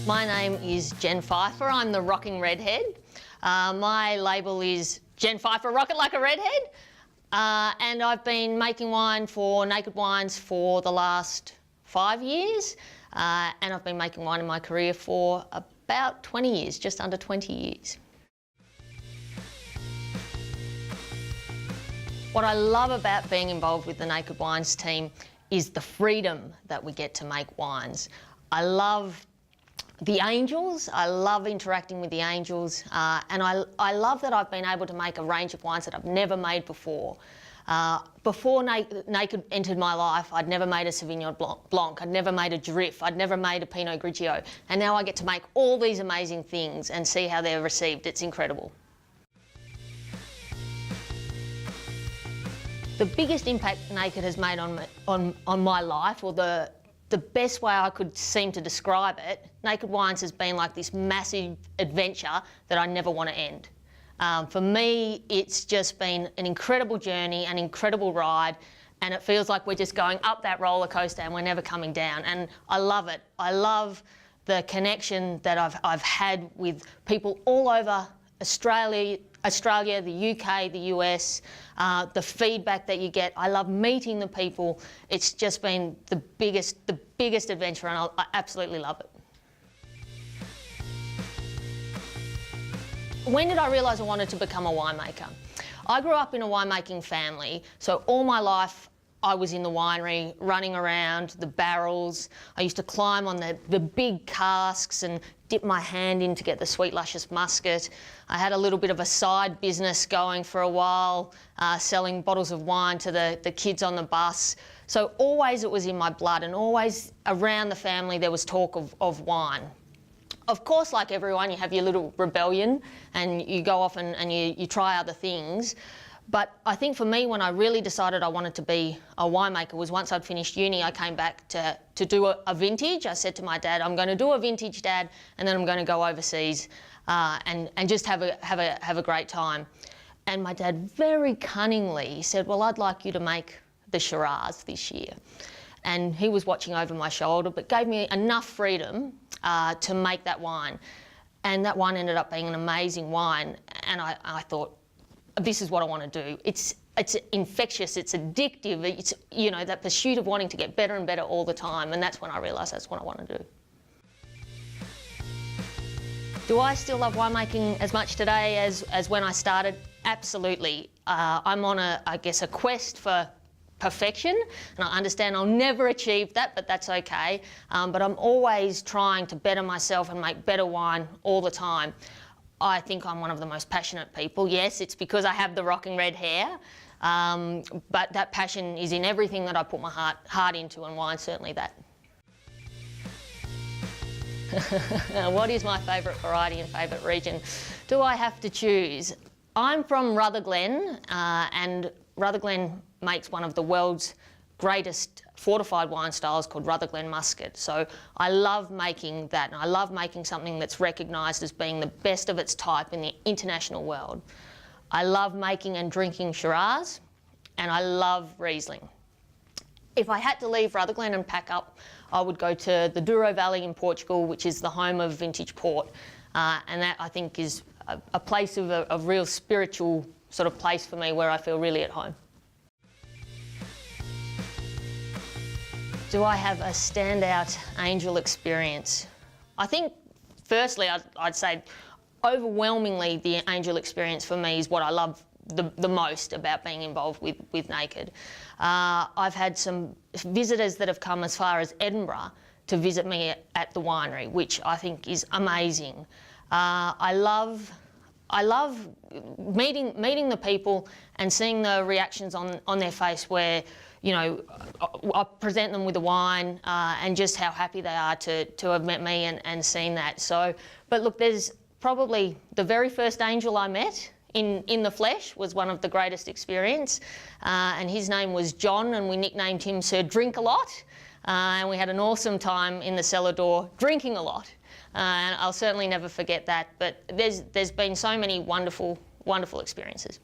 My name is Jen Pfeiffer. I'm the rocking redhead. My label is Jen Pfeiffer, Rock It Like a Redhead. And I've been making wine for Naked Wines for the last 5 years. And I've been making wine in my career for about 20 years, just under 20 years. What I love about being involved with the Naked Wines team is the freedom that we get to make wines. I love the angels, I love interacting with the angels, and I love that I've been able to make a range of wines that I've never made before. Before Naked entered my life, I'd never made a Sauvignon Blanc, I'd never made a Drif, I'd never made a Pinot Grigio, and now I get to make all these amazing things and see how they're received. It's incredible. The biggest impact Naked has made on my life, or the best way I could seem to describe it, Naked Wines has been like this massive adventure that I never want to end. For me, it's just been an incredible journey, an incredible ride, and it feels like we're just going up that roller coaster and we're never coming down. And I love it. I love the connection that I've had with people all over Australia, the UK, the US, the feedback that you get. I love meeting the people. It's just been the biggest adventure, and I absolutely love it. When did I realise I wanted to become a winemaker? I grew up in a winemaking family, so all my life I was in the winery, running around, the barrels. I used to climb on the big casks and dip my hand in to get the sweet, luscious muscat. I had a little bit of a side business going for a while, selling bottles of wine to the kids on the bus. So always it was in my blood, and always around the family there was talk of wine. Of course, like everyone, you have your little rebellion and you go off and you try other things. But I think for me, when I really decided I wanted to be a winemaker was once I'd finished uni. I came back to do a vintage. I said to my dad, I'm going to do a vintage, Dad, and then I'm going to go overseas and just have a great time. And my dad very cunningly said, well, I'd like you to make the Shiraz this year. And he was watching over my shoulder, but gave me enough freedom to make that wine. And that wine ended up being an amazing wine. And I thought, this is what I want to do. It's infectious, it's addictive, it's, you know, that pursuit of wanting to get better and better all the time, and that's when I realised that's what I want to do. Do I still love winemaking as much today as when I started? Absolutely. I'm on I guess a quest for perfection, and I understand I'll never achieve that, but that's okay. But I'm always trying to better myself and make better wine all the time. I think I'm one of the most passionate people. Yes, it's because I have the rocking red hair, but that passion is in everything that I put my heart into, and wine's certainly that. What is my favourite variety and favourite region? Do I have to choose? I'm from Rutherglen, and Rutherglen makes one of the world's greatest fortified wine styles called Rutherglen Muscat. So I love making that, and I love making something that's recognised as being the best of its type in the international world. I love making and drinking Shiraz, and I love Riesling. If I had to leave Rutherglen and pack up, I would go to the Douro Valley in Portugal, which is the home of vintage port, and that I think is a place of a real spiritual sort of place for me, where I feel really at home. Do I have a standout angel experience? I think, firstly, I'd say overwhelmingly the angel experience for me is what I love the most about being involved with Naked. I've had some visitors that have come as far as Edinburgh to visit me at the winery, which I think is amazing. I love meeting the people and seeing the reactions on their face, where, you know, I present them with the wine and just how happy they are to have met me and seen that. So, but look, there's probably the very first angel I met in the flesh was one of the greatest experience, and his name was John, and we nicknamed him Sir Drink-A-Lot, and we had an awesome time in the cellar door drinking a lot. And I'll certainly never forget that, but there's been so many wonderful experiences.